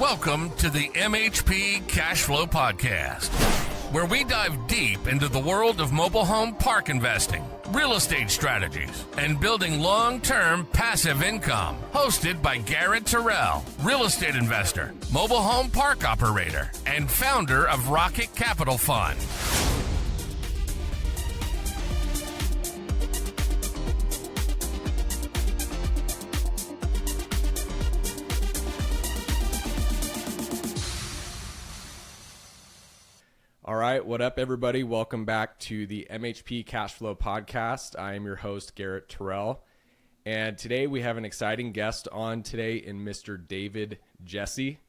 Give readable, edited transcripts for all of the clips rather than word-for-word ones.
Welcome to the MHP CashFlow Podcast, where we dive deep into the world of mobile home park investing, real estate strategies, and building long-term passive income. Hosted by Garrett, Terrell, real estate investor, mobile home park operator, and founder of Rocket Capital Fund. All right, what up, everybody? Welcome back to the MHP CashFlow Podcast. I am your host, Garrett Terrell, and today we have an exciting guest on today in Mr. David Jessee.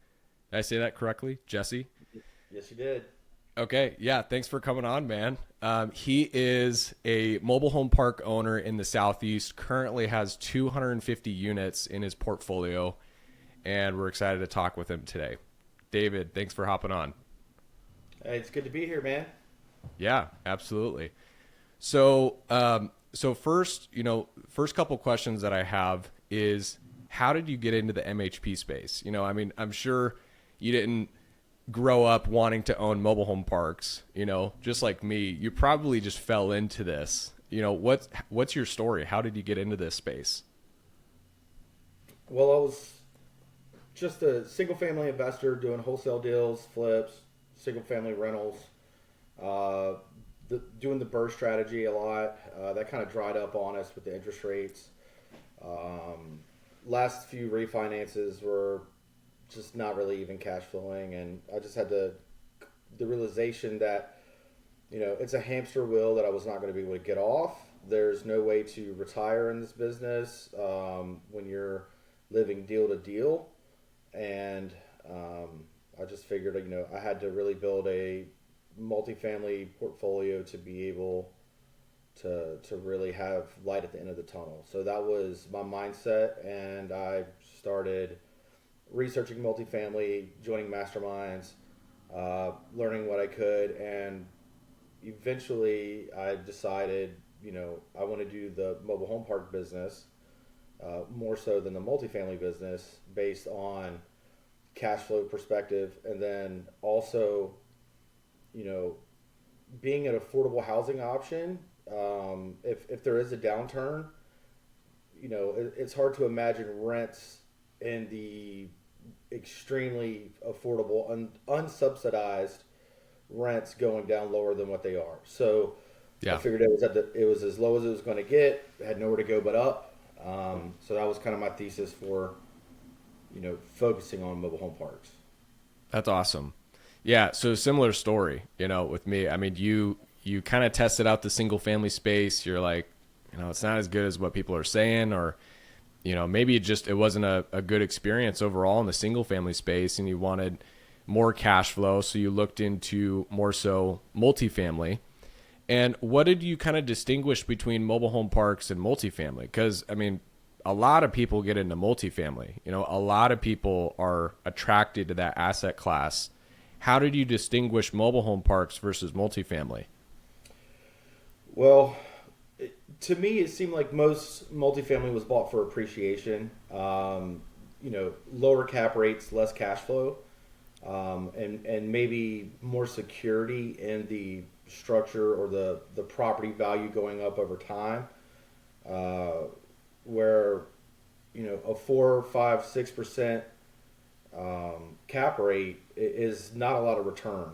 Did I say that correctly? Jessee? Yes, you did. Okay, yeah, thanks for coming on, man. He is a mobile home park owner in the Southeast, currently has 250 units in his portfolio, and we're excited to talk with him today. David, thanks for hopping on. Hey, it's good to be here, man. Yeah, absolutely. So, first couple questions that I have is, how did you get into the MHP space? I'm sure you didn't grow up wanting to own mobile home parks, just like me. You probably just fell into this. What's your story? How did you get into this space? Well, I was just a single family investor doing wholesale deals, flips, single family rentals, doing the burst strategy a lot. That kind of dried up on us with the interest rates. Last few refinances were just not really even cash flowing, and I just had the realization that it's a hamster wheel that I was not going to be able to get off. There's no way to retire in this business when you're living deal to deal, and I just figured, I had to really build a multifamily portfolio to be able to really have light at the end of the tunnel. So that was my mindset, and I started researching multifamily, joining masterminds, learning what I could, and eventually I decided, I want to do the mobile home park business more so than the multifamily business based on cash flow perspective, and then also, being an affordable housing option. If there is a downturn, it's hard to imagine rents in the extremely affordable, unsubsidized rents going down lower than what they are. So yeah. I figured it was as low as it was going to get. It had nowhere to go but up. So that was kind of my thesis for focusing on mobile home parks. That's awesome. Yeah. So similar story, with me. I mean, you kind of tested out the single family space. You're like, it's not as good as what people are saying, or, maybe it wasn't a good experience overall in the single family space, and you wanted more cash flow. So you looked into more so multifamily. And what did you kind of distinguish between mobile home parks and multifamily? Because, a lot of people get into multifamily. A lot of people are attracted to that asset class. How did you distinguish mobile home parks versus multifamily? Well, to me, it seemed like most multifamily was bought for appreciation. Lower cap rates, less cash flow, and maybe more security in the structure or the property value going up over time. Where a 4, 5, 6% cap rate is not a lot of return,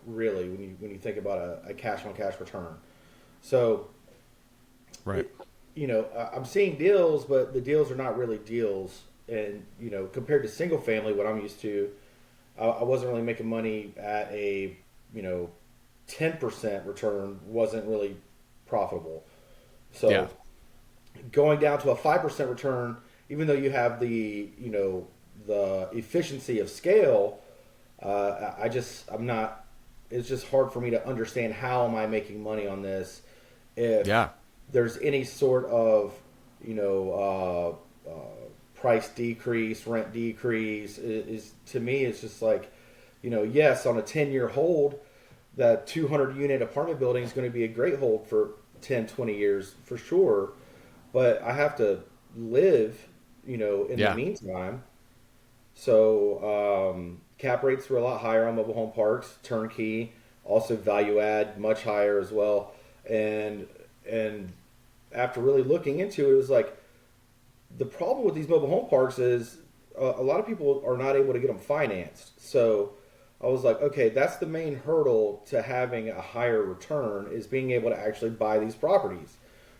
really when you think about a cash on cash return. So, right. I'm seeing deals, but the deals are not really deals. And compared to single family, what I'm used to, I wasn't really making money at a 10% return. Wasn't really profitable. So. Yeah. Going down to a 5% return, even though you have the efficiency of scale, I'm not. It's just hard for me to understand how am I making money on this if there's any sort of price decrease, rent decrease. Is to me, it's just like, yes, on a 10-year hold, that 200 unit apartment building is going to be a great hold for 10, 20 years for sure. But I have to live, in the meantime. So cap rates were a lot higher on mobile home parks, turnkey, also value add, much higher as well. And after really looking into it, it was like the problem with these mobile home parks is a lot of people are not able to get them financed. So I was like, okay, that's the main hurdle to having a higher return is being able to actually buy these properties,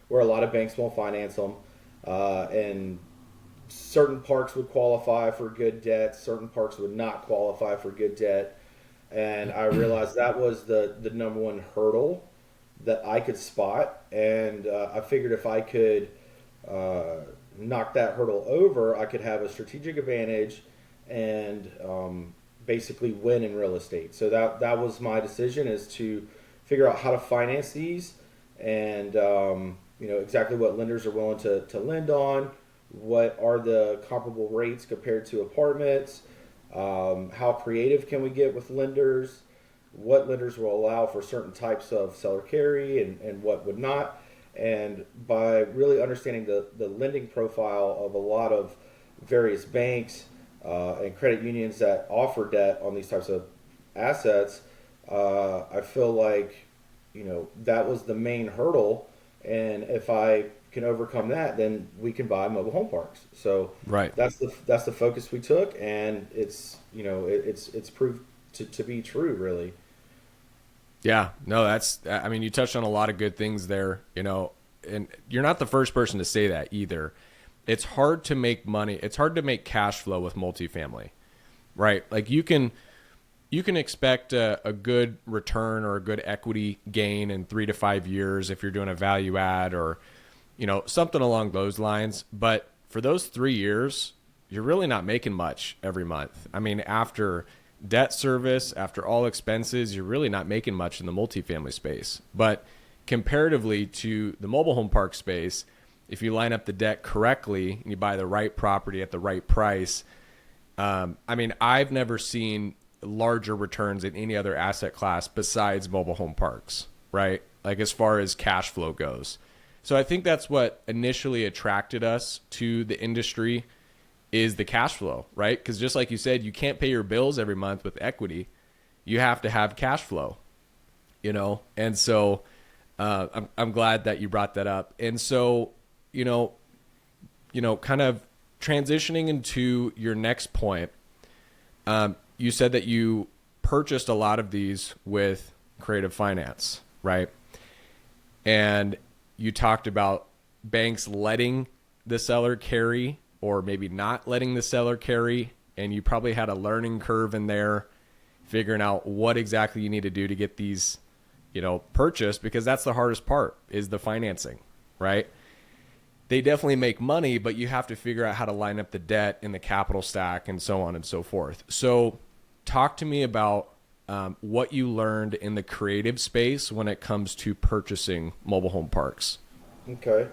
where a lot of banks won't finance them, and certain parks would qualify for good debt, certain parks would not qualify for good debt. And I realized that was the number one hurdle that I could spot. And I figured if I could knock that hurdle over, I could have a strategic advantage and basically win in real estate. So that was my decision, is to figure out how to finance these and exactly what lenders are willing to lend on. What are the comparable rates compared to apartments? How creative can we get with lenders? What lenders will allow for certain types of seller carry and what would not? And by really understanding the lending profile of a lot of various banks and credit unions that offer debt on these types of assets, I feel like that was the main hurdle. And if I can overcome that, then we can buy mobile home parks. So right, that's the focus we took, and it's proved to be true, really. Yeah, no, you touched on a lot of good things there, and you're not the first person to say that either. It's hard to make money. It's hard to make cash flow with multifamily, right? Like you can expect a good return or a good equity gain in 3 to 5 years if you're doing a value add or something along those lines. But for those 3 years, you're really not making much every month. I mean, after debt service, after all expenses, you're really not making much in the multifamily space. But comparatively to the mobile home park space, if you line up the debt correctly and you buy the right property at the right price, I've never seen larger returns in any other asset class besides mobile home parks, right? Like as far as cash flow goes. So I think that's what initially attracted us to the industry is the cash flow, right? Because just like you said, you can't pay your bills every month with equity. You have to have cash flow, And so I'm glad that you brought that up. And so, kind of transitioning into your next point, you said that you purchased a lot of these with creative finance, right? And you talked about banks letting the seller carry or maybe not letting the seller carry. And you probably had a learning curve in there, figuring out what exactly you need to do to get these, purchased, because that's the hardest part is the financing, right? They definitely make money, but you have to figure out how to line up the debt in the capital stack and so on and so forth. So talk to me about what you learned in the creative space when it comes to purchasing mobile home parks. Okay.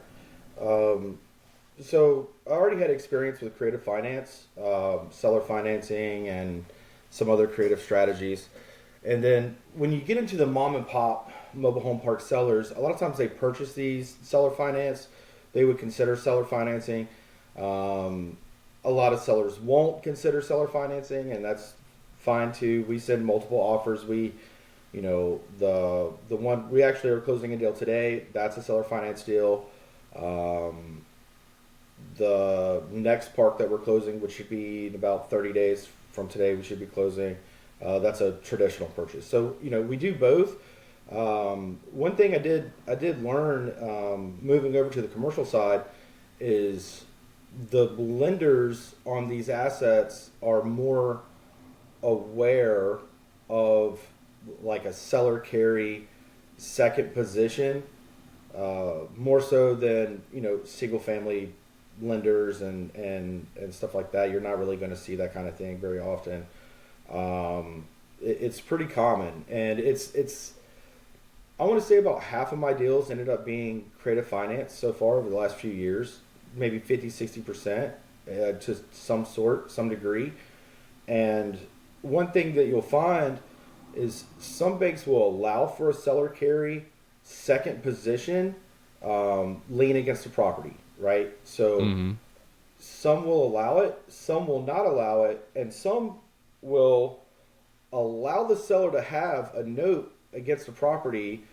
So I already had experience with creative finance, seller financing, and some other creative strategies. And then when you get into the mom and pop mobile home park sellers, a lot of times they purchase these seller finance. They would consider seller financing. A lot of sellers won't consider seller financing, and that's fine too. We send multiple offers. The one we actually are closing a deal today, that's a seller finance deal. The next park that we're closing, which should be in about 30 days from today, we should be closing. That's a traditional purchase. So, we do both. One thing I did learn moving over to the commercial side is the lenders on these assets are more aware of like a seller carry second position, more so than single family lenders and stuff like that. You're not really going to see that kind of thing very often. It's pretty common, and it's I want to say about half of my deals ended up being creative finance so far over the last few years, maybe 50-60% to some degree. And one thing that you'll find is some banks will allow for a seller carry second position, lien against the property, right? So some will allow it, some will not allow it, and some will allow the seller to have a note against the property,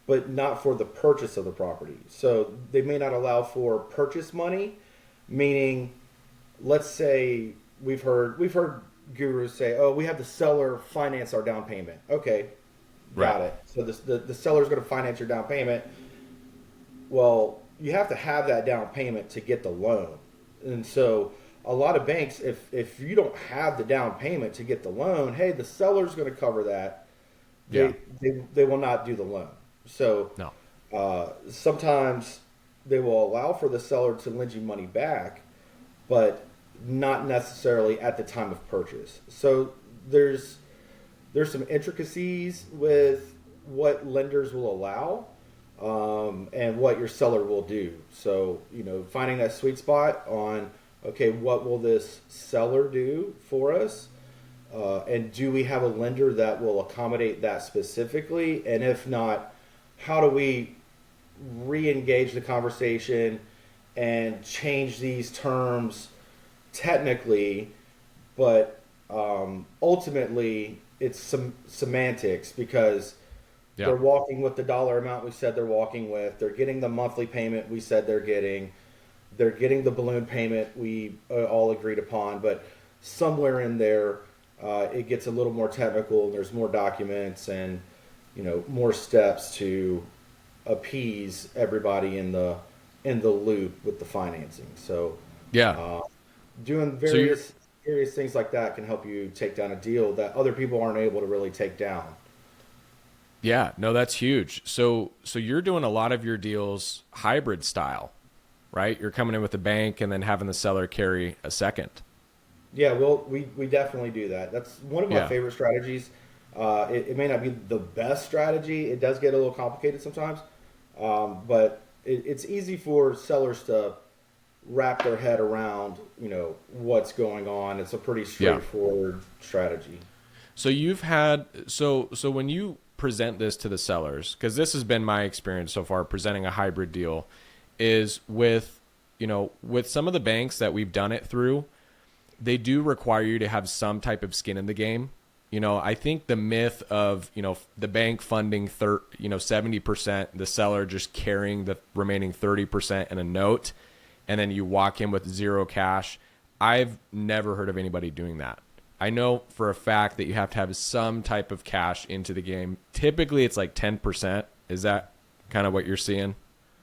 but not for the purchase of the property. So they may not allow for purchase money, meaning, let's say we've heard gurus say, "Oh, we have the seller finance our down payment." Okay, got it. So the seller's going to finance your down payment. Well, you have to have that down payment to get the loan, and so a lot of banks, if you don't have the down payment to get the loan, hey, the seller's going to cover that. They will not do the loan. So sometimes they will allow for the seller to lend you money back, but not necessarily at the time of purchase. So there's some intricacies with what lenders will allow and what your seller will do. So, finding that sweet spot on, okay, what will this seller do for us? And do we have a lender that will accommodate that specifically? And if not, how do we re-engage the conversation and change these terms technically, but ultimately it's some semantics, because they're walking with the dollar amount we said they're walking with. They're getting the monthly payment we said they're getting. They're getting the balloon payment we all agreed upon, but somewhere in there it gets a little more technical. There's more documents and more steps to appease everybody in the loop with the financing. So doing various things like that can help you take down a deal that other people aren't able to really take down. Yeah, no, that's huge. So you're doing a lot of your deals hybrid style, right? You're coming in with a bank and then having the seller carry a second. Yeah, well, we definitely do that. That's one of my favorite strategies. It may not be the best strategy. It does get a little complicated sometimes, but it's easy for sellers to wrap their head around, what's going on. It's a pretty straightforward strategy. So you've had so when you present this to the sellers, because this has been my experience so far presenting a hybrid deal, is with some of the banks that we've done it through, they do require you to have some type of skin in the game. I think the myth of, the bank funding 70%, the seller just carrying the remaining 30% in a note, and then you walk in with zero cash. I've never heard of anybody doing that. I know for a fact that you have to have some type of cash into the game. Typically it's like 10%. Is that kind of what you're seeing?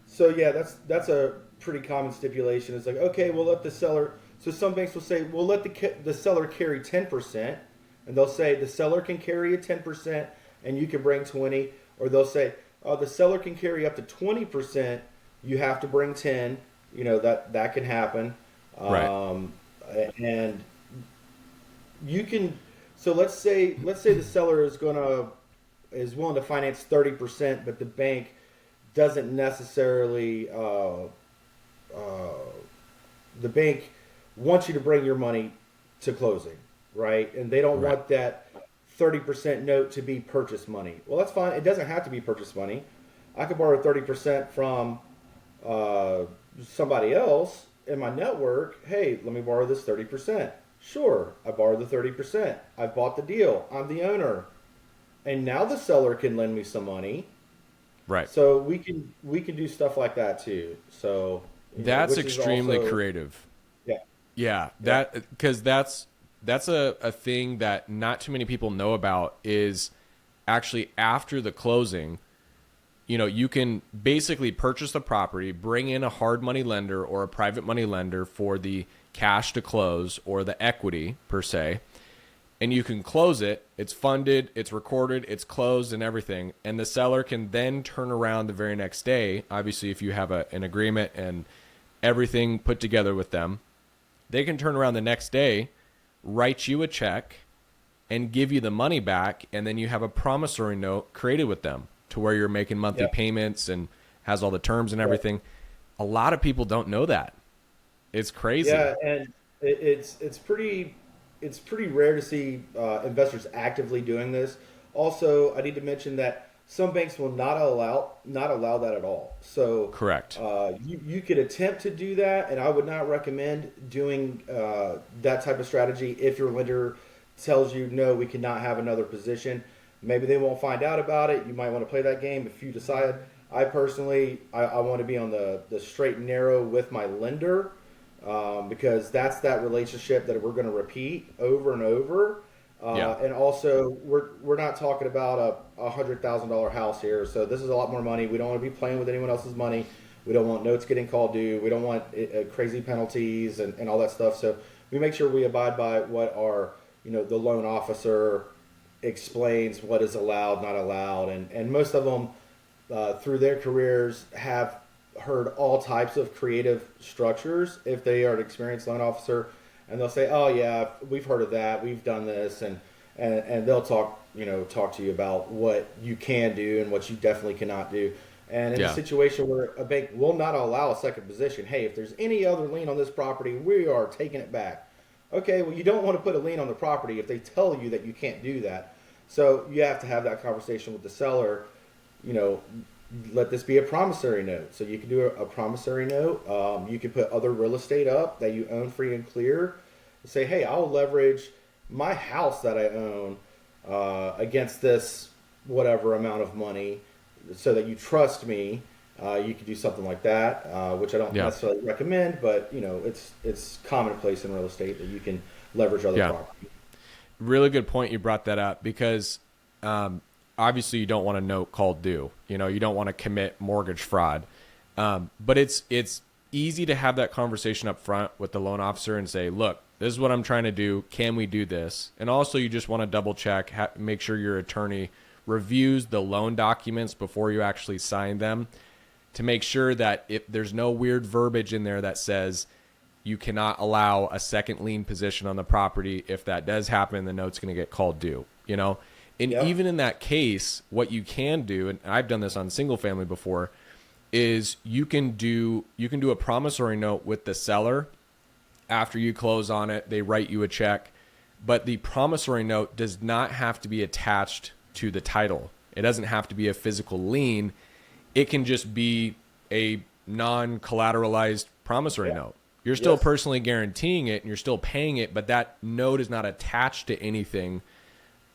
So yeah, that's a pretty common stipulation. It's like, okay, we'll let the seller. So some banks will say, we'll let the seller carry 10%, and they'll say the seller can carry a 10% and you can bring 20, or they'll say, the seller can carry up to 20%, you have to bring 10. That can happen. Right. And you can. So let's say the seller is willing to finance 30%, but the bank doesn't necessarily. The bank wants you to bring your money to closing, right? And they don't want that 30% note to be purchase money. Well, that's fine. It doesn't have to be purchase money. I could borrow 30% from somebody else in my network. Hey, let me borrow this 30%. Sure, I borrowed the 30%. I bought the deal. I'm the owner. And now the seller can lend me some money. Right. So we can do stuff like that too. So that's extremely creative. Yeah. Because that's a thing that not too many people know about, is actually after the closing, you can basically purchase the property, bring in a hard money lender or a private money lender for the cash to close or the equity per se, and you can close it. It's funded, it's recorded, it's closed and everything. And the seller can then turn around the very next day. Obviously, if you have an agreement and everything put together with them, they can turn around the next day, write you a check and give you the money back. And then you have a promissory note created with them to where you're making monthly payments and has all the terms and everything. A lot of people don't know that. It's crazy. Yeah, and it's pretty rare to see investors actively doing this. Also, I need to mention that some banks will not allow that at all. So Correct. You could attempt to do that, and I would not recommend doing that type of strategy if your lender tells you, no, we cannot have another position. Maybe they won't find out about it. You might want to play that game if you decide. I personally, I want to be on the straight and narrow with my lender, because that's that relationship that we're going to repeat over and over. And also, we're not talking about a $100,000 house here, so this is a lot more money. We don't want to be playing with anyone else's money. We don't want notes getting called due. We don't want crazy penalties and all that stuff. So we make sure we abide by what our, the loan officer explains what is allowed, not allowed, and most of them through their careers have heard all types of creative structures if they are an experienced loan officer. And they'll say, "Oh yeah, we've heard of that. We've done this," and they'll talk to you about what you can do and what you definitely cannot do. And in a situation where a bank will not allow a second position, hey, if there's any other lien on this property, we are taking it back. Okay, well, you don't want to put a lien on the property if they tell you that you can't do that. So you have to have that conversation with the seller. Let this be a promissory note. So you can do a promissory note. You can put other real estate up that you own free and clear. Say, hey, I'll leverage my house that I own against this whatever amount of money so that you trust me. You could do something like that, which I don't necessarily recommend, but it's commonplace in real estate that you can leverage other property. Really good point you brought that up, because obviously you don't want a note called due. You don't want to commit mortgage fraud. But it's easy to have that conversation up front with the loan officer and say, look, this is what I'm trying to do. Can we do this? And also you just want to double check, make sure your attorney reviews the loan documents before you actually sign them, to make sure that if there's no weird verbiage in there that says you cannot allow a second lien position on the property. If that does happen, the note's going to get called due, And even in that case, what you can do, and I've done this on single family before, is you can do a promissory note with the seller. After you close on it, they write you a check, but the promissory note does not have to be attached to the title. It doesn't have to be a physical lien. It can just be a non-collateralized promissory note. You're still personally guaranteeing it and you're still paying it, but that note is not attached to anything.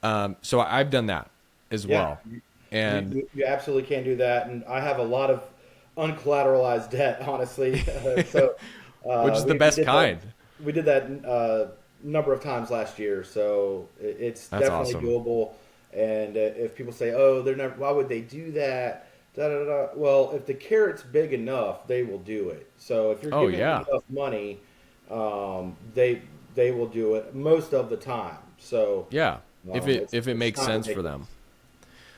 So I've done that as well. And you absolutely can do that. And I have a lot of uncollateralized debt, honestly. Which is the best kind. We did that a number of times last year. So it's definitely doable. And if people say, oh, why would they do that? Well, if the carrot's big enough, they will do it. So if you're giving them enough money, they will do it most of the time. So if it makes sense for them.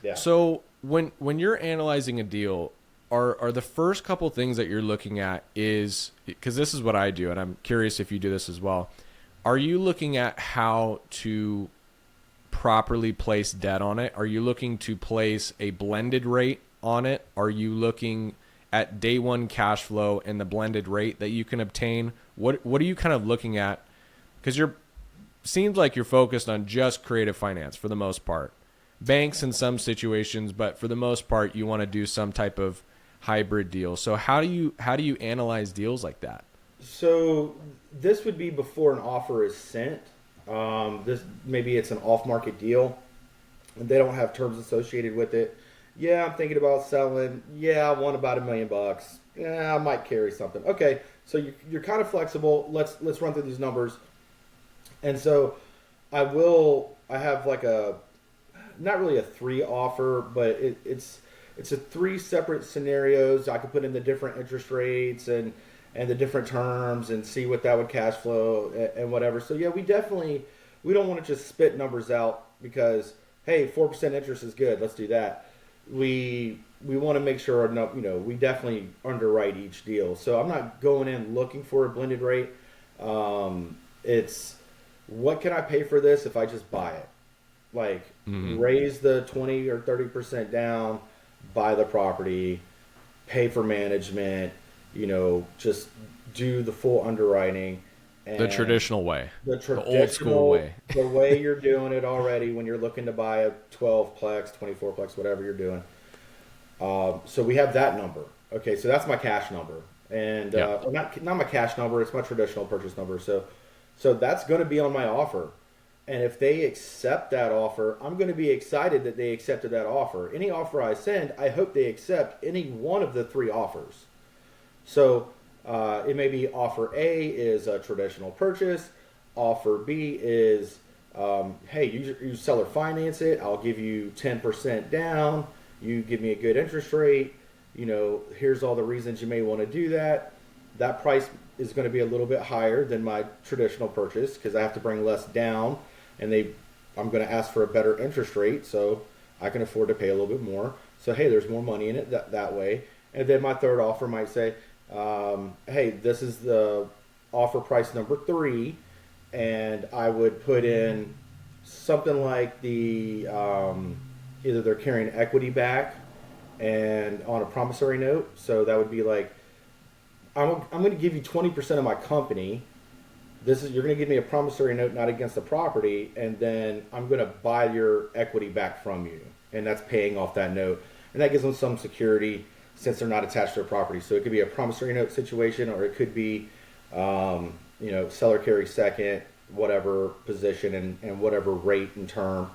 Yeah. So when you're analyzing a deal, are the first couple things that you're looking at is, because this is what I do, and I'm curious if you do this as well. Are you looking at how to properly place debt on it? Are you looking to place a blended rate on it? Are you looking at day one cash flow and the blended rate that you can obtain? What are you kind of looking at? Because seems like you're focused on just creative finance for the most part. Banks in some situations, but for the most part, you want to do some type of hybrid deal. So how do you analyze deals like that? So this would be before an offer is sent. Maybe it's an off-market deal, and they don't have terms associated with it. Yeah, I'm thinking about selling. Yeah, I want about $1 million. Yeah, I might carry something. Okay, so you're kind of flexible. Let's run through these numbers. And so I have like not really a 3 offer, but it's a 3 separate scenarios. I could put in the different interest rates and the different terms and see what that would cash flow and whatever. So yeah, we don't want to just spit numbers out because, hey, 4% interest is good. Let's do that. We want to make sure, we definitely underwrite each deal. So I'm not going in looking for a blended rate. It's what can I pay for this if I just buy it? Like raise the 20 or 30% down, buy the property, pay for management, just do the full underwriting The traditional way. The old school way. The way you're doing it already when you're looking to buy a 12-plex, 24-plex, whatever you're doing. So we have that number. Okay, so that's my cash number. And not my cash number, it's my traditional purchase number. So that's going to be on my offer. And if they accept that offer, I'm going to be excited that they accepted that offer. Any offer I send, I hope they accept any one of the 3 offers. So it may be offer A is a traditional purchase. Offer B is, hey, you seller finance it. I'll give you 10% down. You give me a good interest rate. Here's all the reasons you may want to do that. That price is going to be a little bit higher than my traditional purchase because I have to bring less down, and I'm going to ask for a better interest rate, so I can afford to pay a little bit more. So, hey, there's more money in it that way. And then my third offer might say, hey, this is the offer price number 3, and I would put in something like the either they're carrying equity back and on a promissory note. So that would be like, I'm going to give you 20% of my company. You're going to give me a promissory note, not against the property, and then I'm going to buy your equity back from you, and that's paying off that note, and that gives them some security since they're not attached to a property. So it could be a promissory note situation, or it could be, seller carry second, whatever position and whatever rate and term.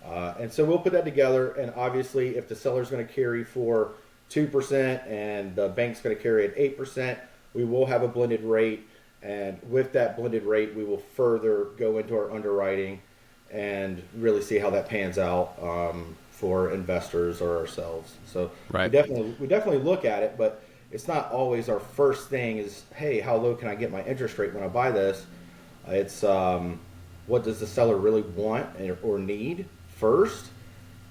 And so we'll put that together. And obviously, if the seller's going to carry for 2% and the bank's going to carry at 8%, we will have a blended rate. And with that blended rate, we will further go into our underwriting and really see how that pans out for investors or ourselves. So right. we definitely look at it, but it's not always our first thing is, hey, how low can I get my interest rate when I buy this? It's what does the seller really want or need first?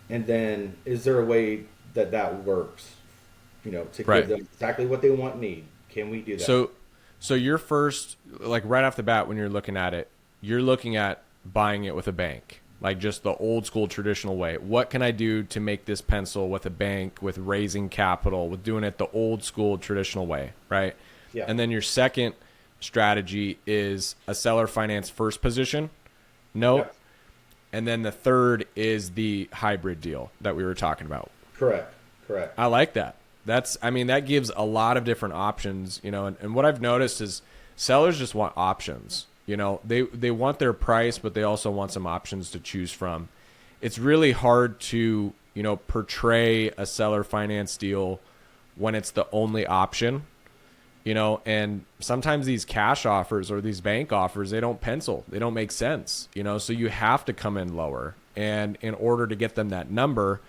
And then is there a way that works, to right. give them exactly what they want and need? Can we do that? So your first, like right off the bat, when you're looking at it, you're looking at buying it with a bank, like just the old school traditional way. What can I do to make this pencil with a bank, with raising capital, with doing it the old school traditional way, right? Yeah. And then your second strategy is a seller finance first position note. Yep. And then the third is the hybrid deal that we were talking about. Correct. I like that. That gives a lot of different options, and what I've noticed is sellers just want options. They want their price, but they also want some options to choose from. It's really hard to, portray a seller finance deal when it's the only option, and sometimes these cash offers or these bank offers, they don't pencil. They don't make sense, so you have to come in lower. And in order to get them that number,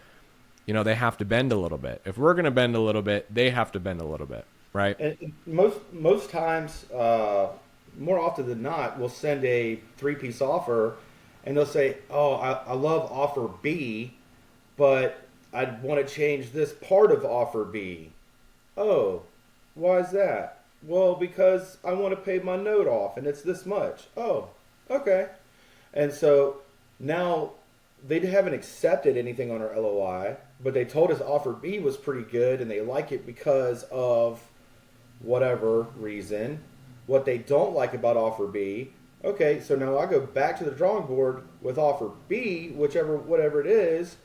they have to bend a little bit. If we're going to bend a little bit, they have to bend a little bit, right? And most times, more often than not, we'll send a 3-piece offer, and they'll say, "Oh, I love offer B, but I want to change this part of offer B." Oh, why is that? Well, because I want to pay my note off, and it's this much. Oh, okay. And so now they haven't accepted anything on our LOI, but they told us offer B was pretty good and they like it because of whatever reason. What they don't like about offer B, okay, so now I go back to the drawing board with offer B, whatever it is,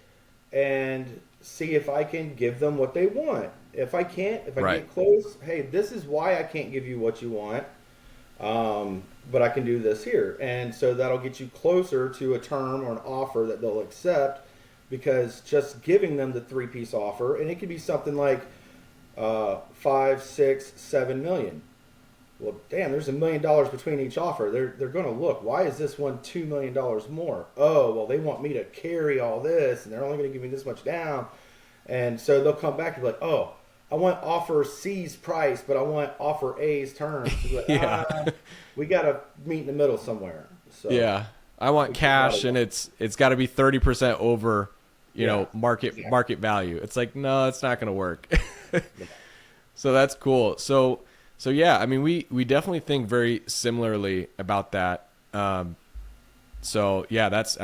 and see if I can give them what they want. If I can't, if I right. get close, hey, this is why I can't give you what you want. But I can do this here. And so that'll get you closer to a term or an offer that they'll accept, because just giving them the 3-piece offer, and it could be something like 5, 6, 7 million. Well, damn, there's $1 million between each offer. They're going to look, why is this one $2 million more? Oh, well, they want me to carry all this, and they're only going to give me this much down. And so they'll come back and be like, oh, I want offer C's price, but I want offer A's terms. Like, yeah. We got to meet in the middle somewhere. So yeah. I want cash, and it's got to be 30% over, market value. It's like, no, it's not going to work. So that's cool. So yeah, we definitely think very similarly about that. So yeah, that's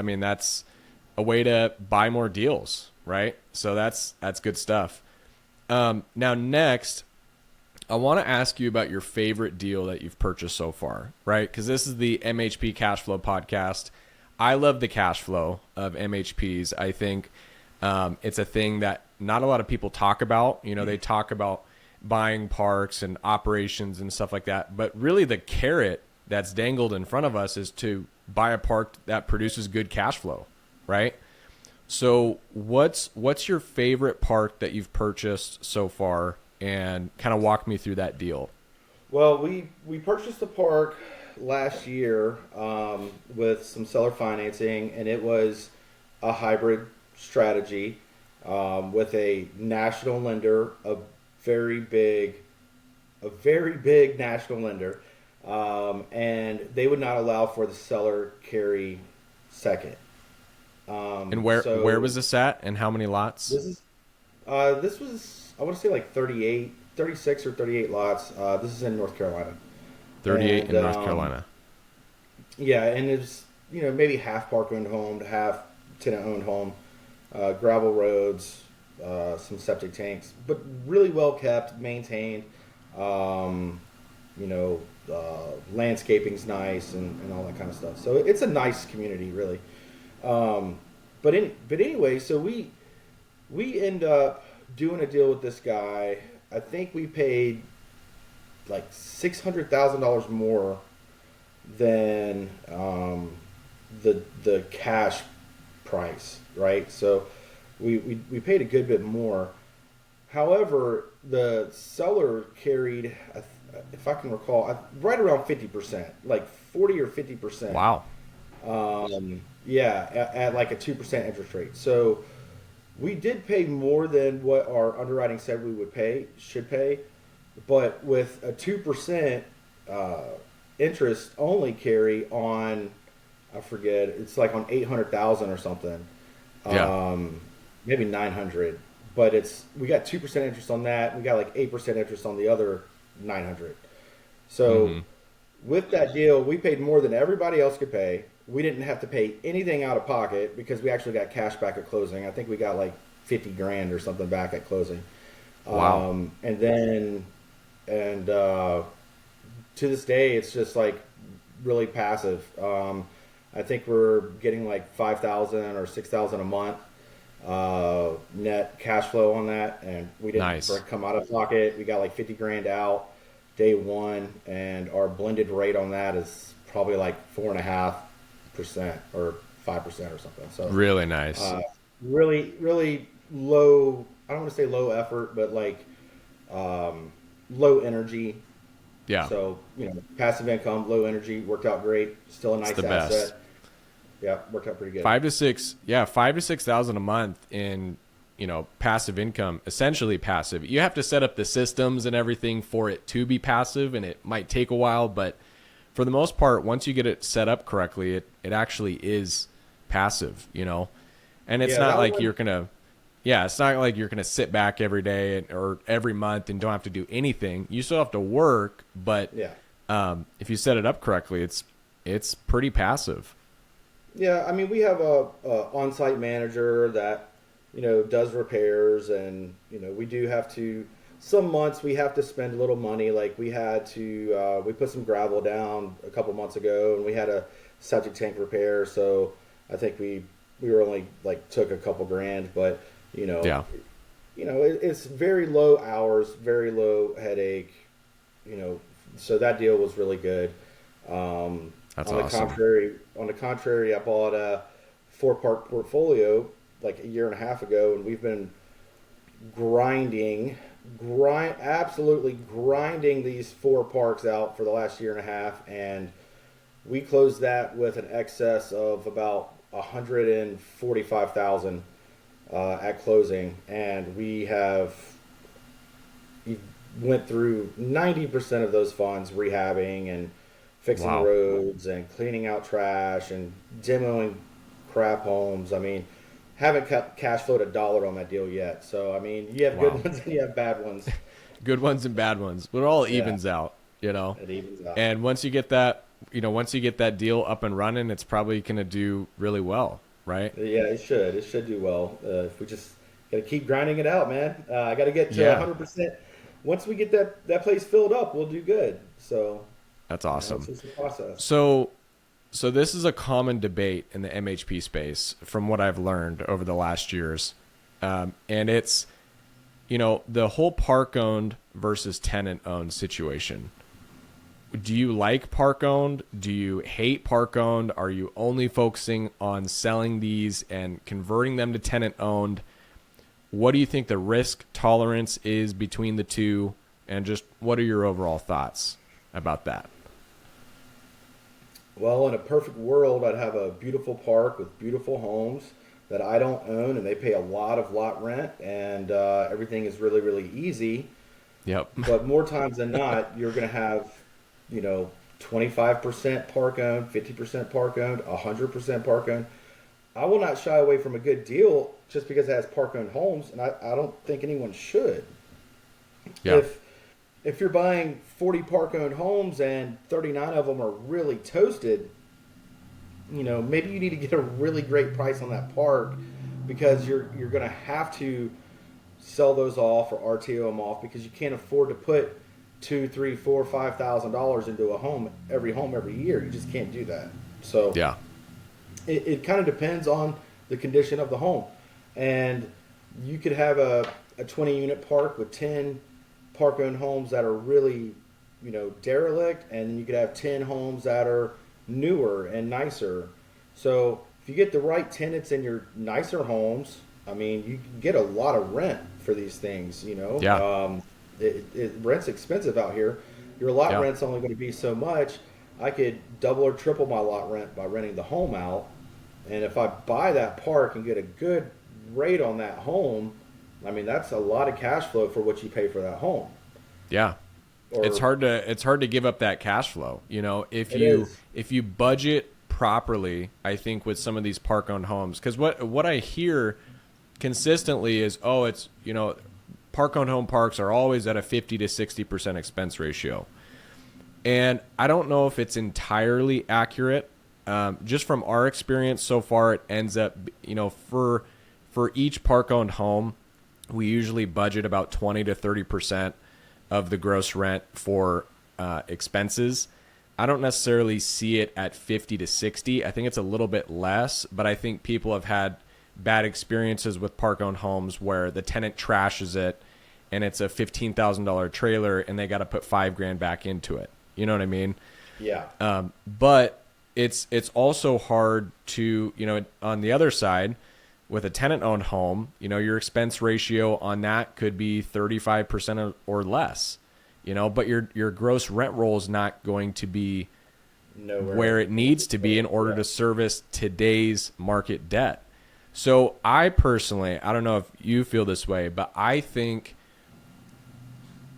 a way to buy more deals, right? So that's good stuff. Now next, I want to ask you about your favorite deal that you've purchased so far, right? Because this is the MHP CashFlow podcast. I love the cash flow of MHPs. I think it's a thing that not a lot of people talk about. You know, they talk about buying parks and operations and stuff like that. But really the carrot that's dangled in front of us is to buy a park that produces good cash flow, right? So what's your favorite park that you've purchased so far, and kind of walk me through that deal? Well, we purchased the park last year with some seller financing, and it was a hybrid strategy with a national lender, a very big national lender, and they would not allow for the seller carry second. And where was this at, and how many lots? This was, I want to say like 36 or 38 lots. This is in North Carolina. 38 in North Carolina. Yeah, and it's, you know, maybe half park owned home, half tenant owned home, gravel roads, some septic tanks, but really well kept, maintained. Landscaping's nice and all that kind of stuff. So it's a nice community, really. But anyway, so we end up doing a deal with this guy. I think we paid like $600,000 more than the cash price, right? So we paid a good bit more. However, the seller carried, if I can recall, right around 50%, like 40 or 50%. Wow. At like a 2% interest rate. So we did pay more than what our underwriting said we should pay, but with a 2% interest only carry on, I forget, it's like on 800,000 or something. Yeah. Maybe 900, but we got 2% interest on that. We got like 8% interest on the other 900. So with that deal, we paid more than everybody else could pay. We didn't have to pay anything out of pocket because we actually got cash back at closing. I think we got like 50 grand or something back at closing. Wow. To this day, it's just like really passive. I think we're getting like 5,000 or 6,000 a month net cash flow on that, and we didn't come out of pocket. We got like 50 grand out day one, and our blended rate on that is probably like 4.5% or 5% or something. So really nice. Really, really low. I don't want to say low effort, but like low energy. Yeah. So, passive income, low energy, worked out great. Still a nice asset. Best. Yeah, worked out pretty good. 5 to 6,000 a month in, passive income, essentially passive. You have to set up the systems and everything for it to be passive, and it might take a while, but for the most part, once you get it set up correctly, it actually is passive, and it's not like you're going to sit back every day or every month and don't have to do anything. You still have to work, but if you set it up correctly, it's pretty passive. Yeah, I mean, we have a on-site manager that, does repairs, and, we do have to, some months we have to spend a little money. Like we put some gravel down a couple months ago, and we had a septic tank repair. So I think we were only like took a couple grand, but it's very low hours, very low headache, so that deal was really good. That's awesome. On the contrary, I bought a 4-park portfolio like a year and a half ago, and we've been absolutely grinding these 4 parks out for the last year and a half, and we closed that with an excess of about $145,000 at closing, and we went through 90% of those funds rehabbing and fixing roads and cleaning out trash and demoing crap homes. I mean, haven't cash flowed $1 on that deal yet. So, I mean, you have good ones and you have bad ones. Good ones and bad ones, but it all evens out, It evens out. And once you get that deal up and running, it's probably going to do really well, right? Yeah, it should. It should do well. If we just got to keep grinding it out, man. I got to get to 100%. once we get that place filled up, we'll do good. So that's awesome. It's just a process. So this is a common debate in the MHP space from what I've learned over the last years. And it's, the whole park owned versus tenant owned situation. Do you like park owned? Do you hate park owned? Are you only focusing on selling these and converting them to tenant owned? What do you think the risk tolerance is between the two? And just what are your overall thoughts about that? Well, in a perfect world, I'd have a beautiful park with beautiful homes that I don't own, and they pay a lot of lot rent, and everything is really, really easy. Yep. But more times than not, you're going to have 25% park owned, 50% park owned, 100% park owned. I will not shy away from a good deal just because it has park owned homes, and I don't think anyone should. Yeah. If you're buying 40 park owned homes and 39 of them are really toasted, maybe you need to get a really great price on that park, because you're going to have to sell those off or RTO them off, because you can't afford to put $2,000, $3,000, $4,000, $5,000 into a home every year. You just can't do that. So yeah, it kind of depends on the condition of the home. And you could have a 20 unit park with 10 park owned homes that are really, derelict, and you could have 10 homes that are newer and nicer. So if you get the right tenants in your nicer homes, I mean, you can get a lot of rent for these things, Yeah. Rent's expensive out here. Your lot Yeah. rent's only going to be so much. I could double or triple my lot rent by renting the home out. And if I buy that park and get a good rate on that home, I mean, that's a lot of cash flow for what you pay for that home. Yeah. It's hard to give up that cash flow. If you budget properly, I think with some of these park owned homes, because what I hear consistently is, park owned home parks are always at a 50 to 60% expense ratio. And I don't know if it's entirely accurate. Just from our experience so far, it ends up, for each park owned home, we usually budget about 20 to 30% of the gross rent for expenses. I don't necessarily see it at 50 to 60. I think it's a little bit less, but I think people have had bad experiences with park-owned homes where the tenant trashes it and it's a $15,000 trailer and they got to put $5,000 back into it. You know what I mean? Yeah. But it's also hard to, on the other side, with a tenant-owned home, your expense ratio on that could be 35% or less, but your gross rent roll is not going to be where it needs to be in order to service today's market debt. So I personally, I don't know if you feel this way, but I think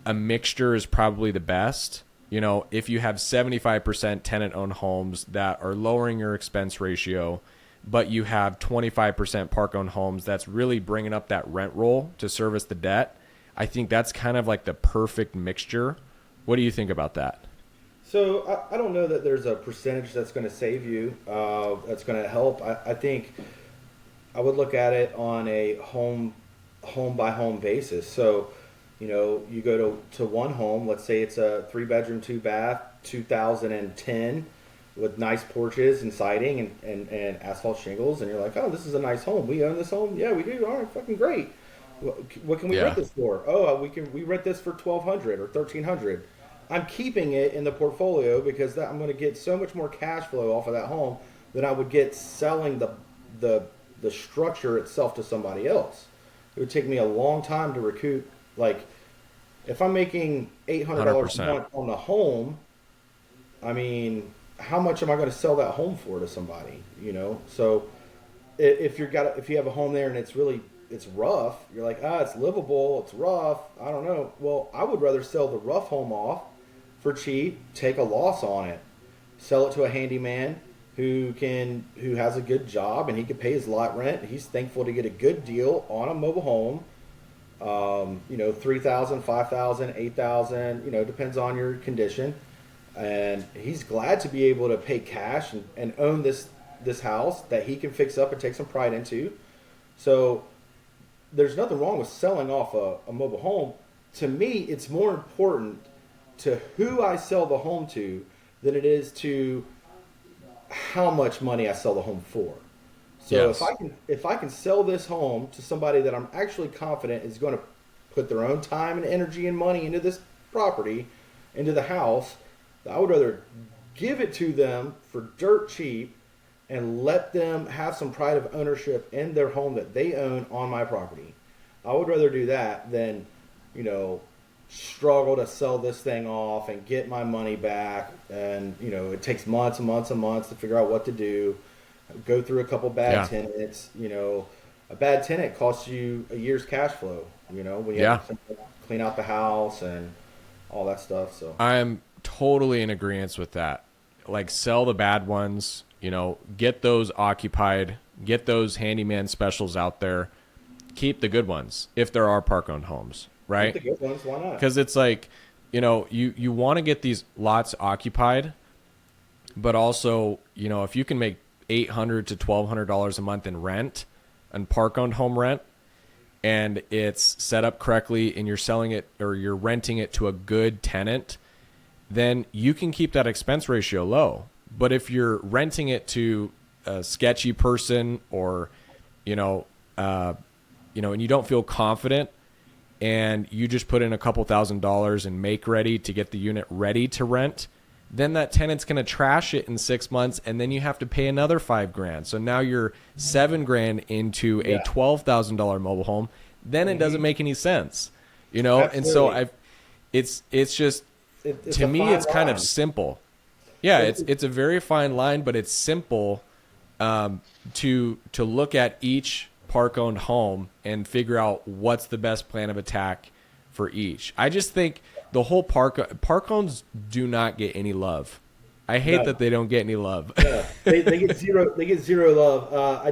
a mixture is probably the best. If you have 75% tenant-owned homes that are lowering your expense ratio, but you have 25% park-owned homes that's really bringing up that rent roll to service the debt, I think that's kind of like the perfect mixture. What do you think about that? So I don't know that there's a percentage that's going to save you, that's going to help. I think I would look at it on a home by home basis. So, you go to one home, let's say it's a 3-bedroom, 2-bath, 2010, with nice porches and siding and asphalt shingles, and you're like, oh, this is a nice home. We own this home? Yeah, we do. All right, fucking great. What can we rent this for? Oh, we rent this for $1,200 or $1,300. I'm keeping it in the portfolio because I'm going to get so much more cash flow off of that home than I would get selling the structure itself to somebody else. It would take me a long time to recoup. Like, if I'm making $800 a month on the home, I mean, how much am I going to sell that home for to somebody? So if you have a home there and it's rough, you're like, it's livable, it's rough, I don't know. Well, I would rather sell the rough home off for cheap, take a loss on it, sell it to a handyman who has a good job and he can pay his lot rent. He's thankful to get a good deal on a mobile home. $3,000, $5,000, $8,000, depends on your condition. And he's glad to be able to pay cash and own this house that he can fix up and take some pride into. So there's nothing wrong with selling off a mobile home. to me, it's more important to who I sell the home to than it is to how much money I sell the home for. So Yes. if I can sell this home to somebody that I'm actually confident is going to put their own time and energy and money into this property, into the house, I would rather give it to them for dirt cheap and let them have some pride of ownership in their home that they own on my property. I would rather do that than, struggle to sell this thing off and get my money back. And, it takes months and months and months to figure out what to do. Go through a couple bad tenants. A bad tenant costs you a year's cash flow, when you have to clean out the house and all that stuff. So I'm totally in agreement with that. Like, sell the bad ones, get those occupied, get those handyman specials out there, keep the good ones if there are park-owned homes, right? keep the good ones, why not? Because it's like, you want to get these lots occupied, but also, if you can make $800 to $1,200 a month in rent and park-owned home rent, and it's set up correctly and you're selling it or you're renting it to a good tenant, then you can keep that expense ratio low. But if you're renting it to a sketchy person or, and you don't feel confident and you just put in a couple $1,000s and make ready to get the unit ready to rent, then that tenant's going to trash it in 6 months, and then you have to pay another $5,000. So now you're $7,000 into a $12,000 mobile home. Then it doesn't make any sense, Absolutely. And so it's just, It's to a me, fine it's kind line. of simple. Yeah, it's a very fine line, but it's simple to look at each park-owned home and figure out what's the best plan of attack for each. I just think the whole park-owns do not get any love. I hate that they don't get any love. Yeah, they get zero. They get zero love. I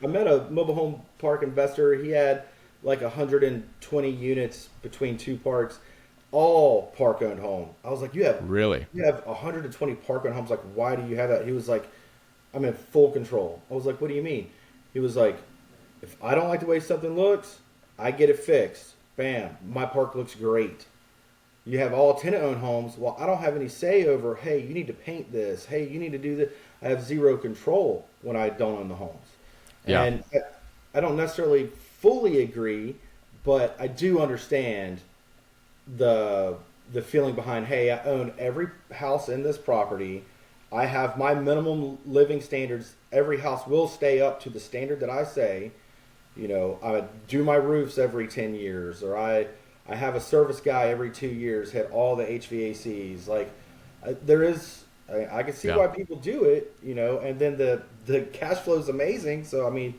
met a mobile home park investor. He had like 120 units between two parks, all park-owned home. I was like, you have 120 park-owned homes. Like, why do you have that? He was like, I'm in full control. I was like, what do you mean? He was like, if I don't like the way something looks, I get it fixed. Bam, my park looks great. You have all tenant-owned homes. Well, I don't have any say over, hey, you need to paint this. Hey, you need to do this. I have zero control when I don't own the homes. Yeah. And I don't necessarily fully agree, but I do understand the feeling behind, hey, I own every house in this property. I have my minimum living standards. Every house will stay up to the standard that I say. I do my roofs every 10 years, or I have a service guy every 2 years, hit all the HVACs. Like, I can see why people do it, and then the cash flow is amazing. So, I mean,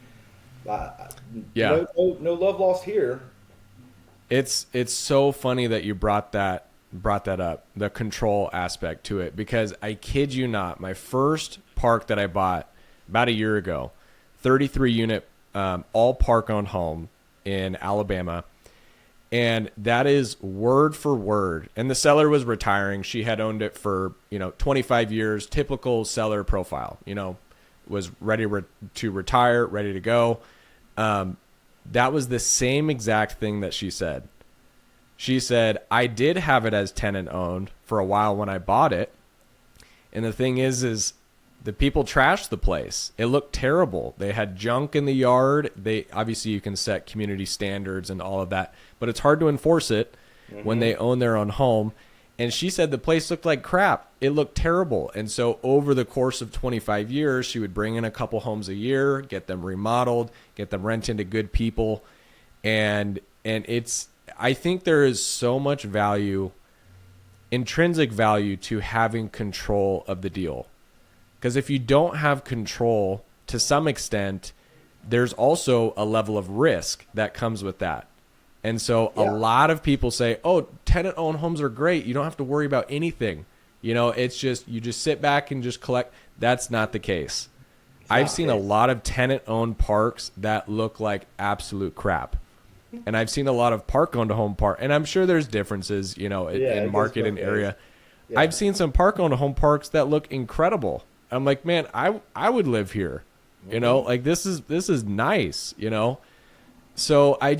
no love lost here. It's so funny that you brought that up, the control aspect to it, because I kid you not, my first park that I bought about a year ago, 33 unit, all park-owned home in Alabama. And that is word for word. And the seller was retiring. She had owned it for, 25 years, typical seller profile, was ready to retire, ready to go. That was the same exact thing that she said. She said, I did have it as tenant owned for a while when I bought it. And the thing is the people trashed the place. It looked terrible. They had junk in the yard. Obviously you can set community standards and all of that, but it's hard to enforce it when they own their own home. And she said the place looked like crap. It looked terrible. And so over the course of 25 years, she would bring in a couple homes a year, get them remodeled, get them rented to good people. And I think there is so much value, intrinsic value, to having control of the deal. Because if you don't have control, to some extent, there's also a level of risk that comes with that. And so a lot of people say, oh, tenant-owned homes are great. You don't have to worry about anything. It's just, you just sit back and just collect. That's not the case. I've seen a lot of tenant-owned parks that look like absolute crap. And I've seen a lot of park-owned home park. And I'm sure there's differences, in market and area. Yeah. I've seen some park-owned home parks that look incredible. I'm like, man, I would live here. Like this is nice, So I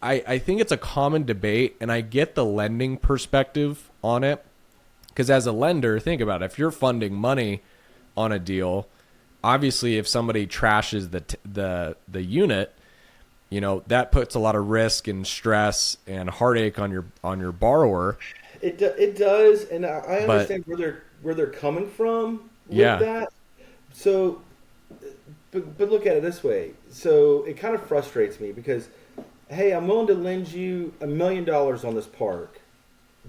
I think it's a common debate, and I get the lending perspective on it. Because as a lender, think about it. If you're funding money on a deal, obviously if somebody trashes the unit, you know, that puts a lot of risk and stress and heartache on your borrower. It does, and I understand where they're coming from with that. So, but look at it this way. So it kind of frustrates me because, hey, I'm willing to lend you $1 million on this park,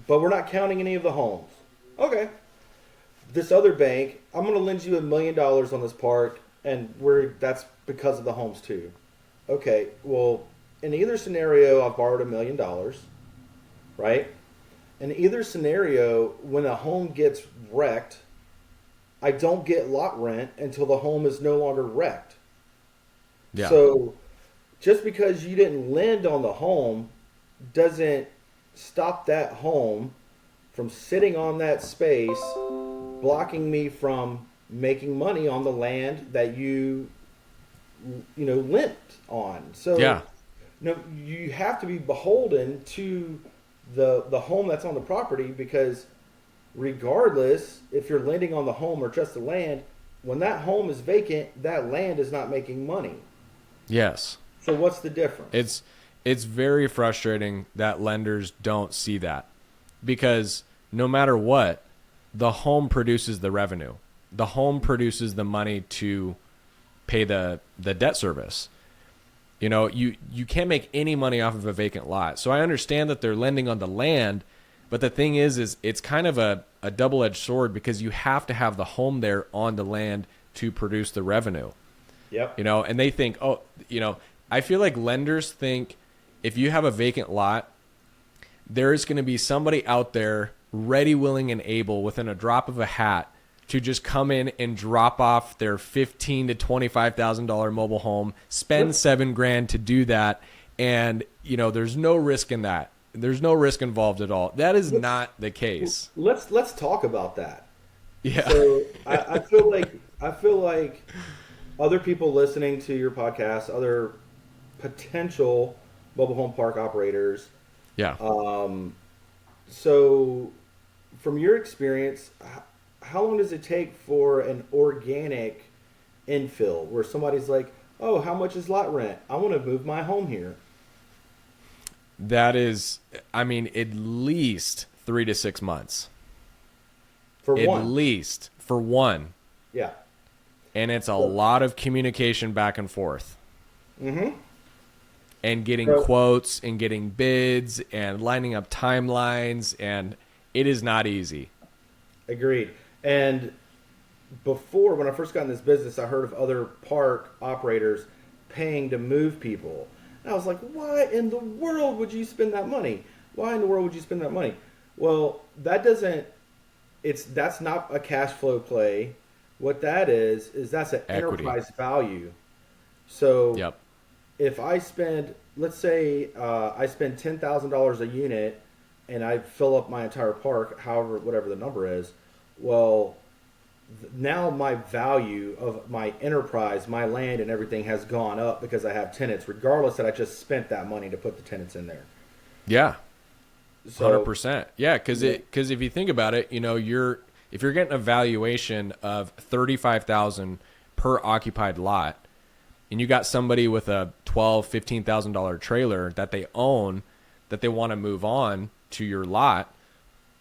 but we're not counting any of the homes. Okay. This other bank, I'm going to lend you $1 million on this park, and that's because of the homes too. Okay. Well, in either scenario, I've borrowed $1 million, right? In either scenario, when a home gets wrecked, I don't get lot rent until the home is no longer wrecked. Yeah. So just because you didn't lend on the home doesn't stop that home from sitting on that space, blocking me from making money on the land that you lent on. So you have to be beholden to the home that's on the property, because regardless if you're lending on the home or just the land, when that home is vacant, that land is not making money. Yes. So what's the difference? It's very frustrating that lenders don't see that, because no matter what, the home produces the revenue. The home produces the money to pay the debt service. You know, you can't make any money off of a vacant lot. So I understand that they're lending on the land, but the thing is it's kind of a double-edged sword, because you have to have the home there on the land to produce the revenue. Yep. You know, and they think, I feel like lenders think if you have a vacant lot, there's going to be somebody out there ready, willing, and able within a drop of a hat to just come in and drop off their $15,000 to $25,000 mobile home, spend $7,000 to do that, and there's no risk in that. There's no risk involved at all. That is not the case. Let's talk about that. Yeah. So I feel like other people listening to your podcast, other potential mobile home park operators. Yeah. So from your experience, how long does it take for an organic infill where somebody's like, oh, how much is lot rent? I want to move my home here. That is, at least 3 to 6 months. For one. At least for one. Yeah. And it's a lot of communication back and forth. Mm-hmm. And getting quotes and getting bids and lining up timelines, and it is not easy. Agreed. And before, when I first got in this business, I heard of other park operators paying to move people. And I was like, why in the world would you spend that money? Why in the world would you spend that money? Well, that's not a cash flow play. What that is that's an equity. Enterprise value. So yep. If I spend, let's say I spend $10,000 a unit and I fill up my entire park, whatever the number is, well, now my value of my enterprise, my land and everything has gone up because I have tenants, regardless that I just spent that money to put the tenants in there. Yeah. 100%. Yeah, because if you think about it, if you're getting a valuation of $35,000 per occupied lot, and you got somebody with a $12,000, $15,000 trailer that they own, that they want to move on to your lot,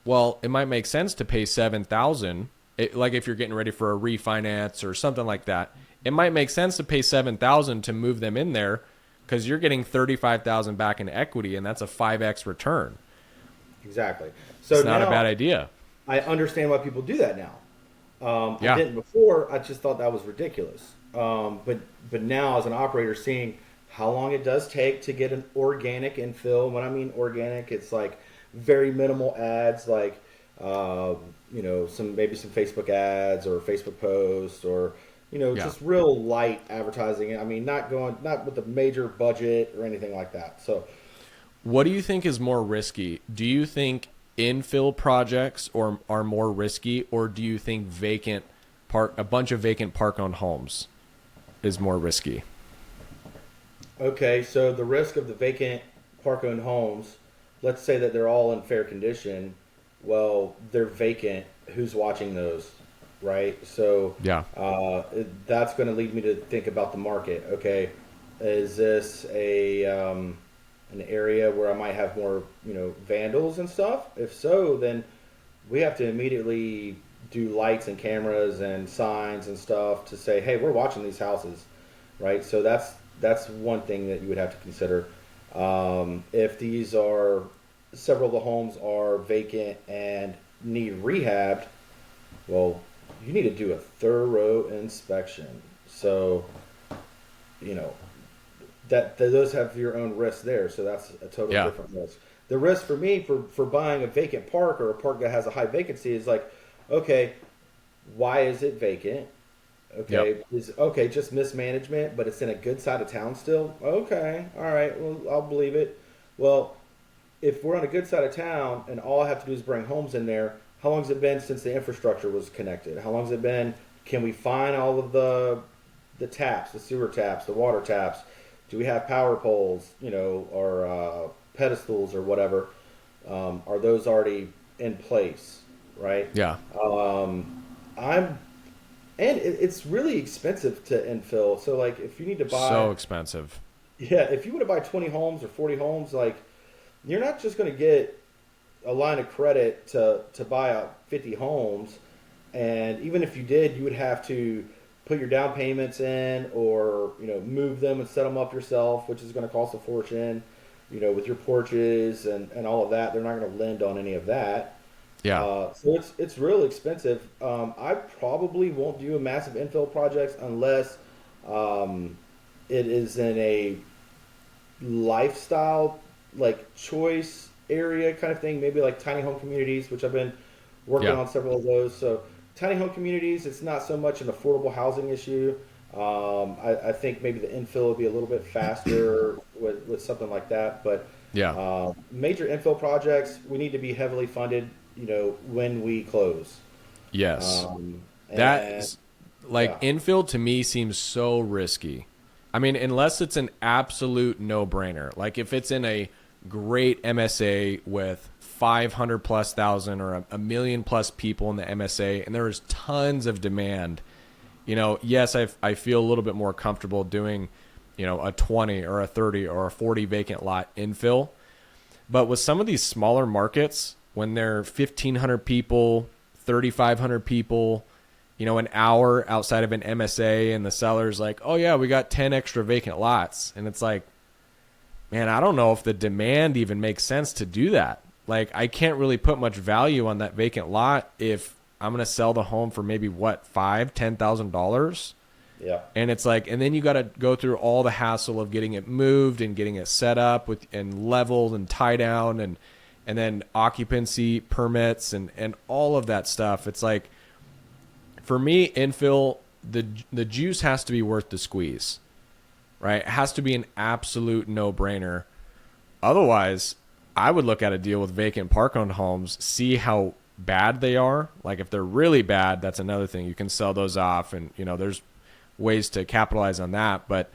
well, it might make sense to pay $7,000. Like if you're getting ready for a refinance or something like that, it might make sense to pay $7,000 to move them in there, because you're getting $35,000 back in equity, and that's a 5x return. Exactly. So it's not a bad idea. I understand why people do that now. Yeah. I didn't before. I just thought that was ridiculous. But now as an operator, seeing how long it does take to get an organic infill. When I mean organic, it's like very minimal ads, like some Facebook ads or Facebook posts, or just real light advertising. I mean, not with a major budget or anything like that. So, what do you think is more risky? Do you think infill projects are more risky, or do you think a bunch of vacant park-owned homes is more risky? Okay, so the risk of the vacant park-owned homes, let's say that they're all in fair condition. Well, they're vacant. Who's watching those, right? So that's going to lead me to think about the market. Okay, is this an area where I might have more, vandals and stuff? If so, then we have to immediately do lights and cameras and signs and stuff to say, hey, we're watching these houses, right? So that's one thing that you would have to consider. If several of the homes are vacant and need rehabbed, well, you need to do a thorough inspection. So, that those have your own risk there. So that's a totally different risk. The risk for me for buying a vacant park or a park that has a high vacancy is like, okay, why is it vacant? Okay, just mismanagement, but it's in a good side of town still. Okay, all right, well, I'll believe it. Well, if we're on a good side of town and all I have to do is bring homes in there, how long has it been since the infrastructure was connected? How long has it been? Can we find all of the taps, the sewer taps, the water taps? Do we have power poles, or pedestals or whatever? Are those already in place, right? Yeah. It's really expensive to infill. So like if you need to buy... So expensive. Yeah, if you want to buy 20 homes or 40 homes, like you're not just going to get a line of credit to buy out 50 homes. And even if you did, you would have to put your down payments in or, move them and set them up yourself, which is going to cost a fortune, with your porches and all of that. They're not going to lend on any of that. Yeah. So it's really expensive. I probably won't do a massive infill projects unless it is in a lifestyle, like choice area kind of thing, maybe like tiny home communities, which I've been working on several of those. So tiny home communities, it's not so much an affordable housing issue. I think maybe the infill would be a little bit faster with something like that. But major infill projects, we need to be heavily funded, when we close. Yes. Infill to me seems so risky. I mean, unless it's an absolute no-brainer. Like if it's in a great MSA with 500 plus thousand or a million plus people in the MSA and there is tons of demand, yes, I feel a little bit more comfortable doing, a 20 or a 30 or a 40 vacant lot infill. But with some of these smaller markets, when they're 1,500 people, 3,500 people, an hour outside of an MSA and the seller's like, oh yeah, we got 10 extra vacant lots. And it's like, man, I don't know if the demand even makes sense to do that. Like I can't really put much value on that vacant lot if I'm going to sell the home for maybe $5,000-$10,000. Yeah. And it's like, and then you got to go through all the hassle of getting it moved and getting it set up and leveled and tie down and then occupancy permits and all of that stuff. It's like, for me, infill, the juice has to be worth the squeeze, right? It has to be an absolute no-brainer. Otherwise, I would look at a deal with vacant park-owned homes, see how bad they are. Like if they're really bad, that's another thing. You can sell those off and, there's ways to capitalize on that. But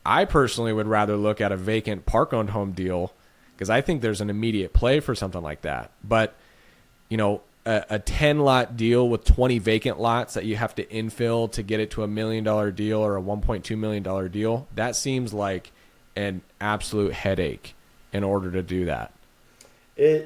I personally would rather look at a vacant park-owned home deal because I think there's an immediate play for something like that. But, a 10-lot deal with 20 vacant lots that you have to infill to get it to $1 million deal or a $1.2 million deal, that seems like an absolute headache in order to do that.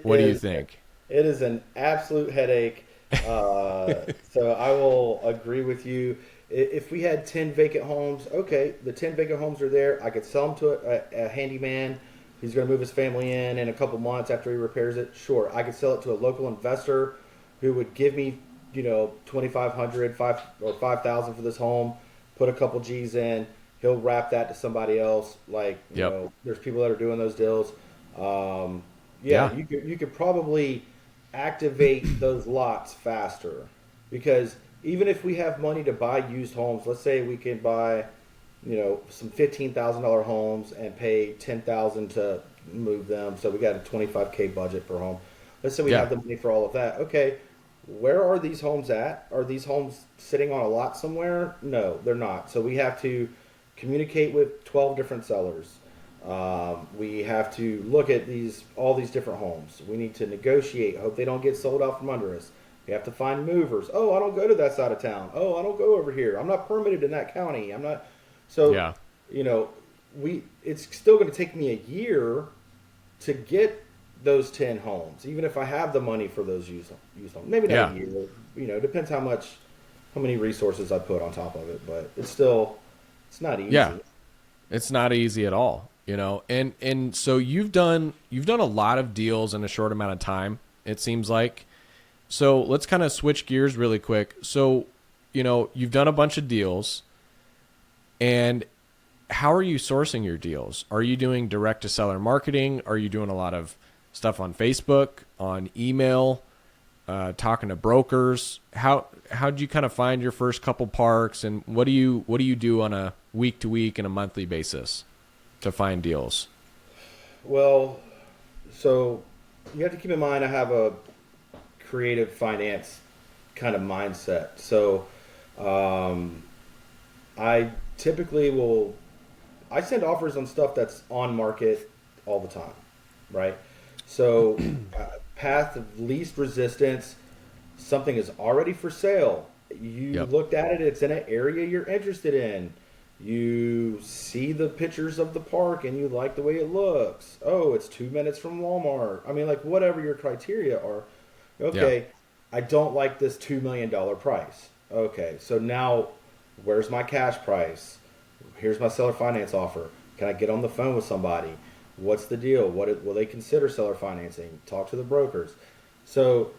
What do you think? It is an absolute headache. So I will agree with you. If we had 10 vacant homes, okay, the 10 vacant homes are there. I could sell them to a handyman. He's going to move his family in a couple months after he repairs it. Sure, I could sell it to a local investor who would give me, $2,500, $5,000 for this home. Put a couple G's in. He'll wrap that to somebody else. Like, there's people that are doing those deals. You could probably activate those lots faster because even if we have money to buy used homes, let's say we can buy, some $15,000 homes and pay $10,000 to move them. So we got a $25K budget per home. Let's say we have the money for all of that. Okay, where are these homes at? Are these homes sitting on a lot somewhere? No, they're not. So we have to communicate with 12 different sellers. We have to look at all these different homes. We need to negotiate. Hope they don't get sold out from under us. We have to find movers. Oh, I don't go to that side of town. Oh, I don't go over here. I'm not permitted in that county. I'm not. So, Yeah. you know, it's still going to take me a year to get those 10 homes, even if I have the money for those used homes. Maybe not a year. You know, it depends how many resources I put on top of it, but it's not easy. Yeah. It's not easy at all, you know. And so you've done a lot of deals in a short amount of time, it seems like. So let's kind of switch gears really quick. So, you know, you've done a bunch of deals, and how are you sourcing your deals? Are you doing direct to seller marketing? Are you doing a lot of stuff on Facebook, on email, talking to brokers? How'd you kind of find your first couple parks, and what do you do on a week to week and a monthly basis to find deals? Well, so you have to keep in mind I have a creative finance kind of mindset. So I typically I send offers on stuff that's on market all the time, right? So path of least resistance, something is already for sale. You looked at it, it's in an area you're interested in. You see the pictures of the park and you like the way it looks. Oh, it's 2 minutes from Walmart. I mean, like, whatever your criteria are. Okay, I don't like this $2 million price. Okay, so now where's my cash price? Here's my seller finance offer. Can I get on the phone with somebody? What's the deal? Will they consider seller financing? Talk to the brokers. So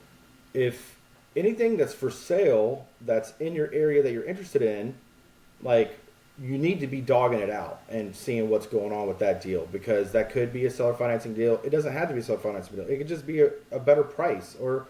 if anything that's for sale that's in your area that you're interested in, like, you need to be dogging it out and seeing what's going on with that deal, because that could be a seller financing deal. It doesn't have to be a seller financing deal. It could just be a better price. Or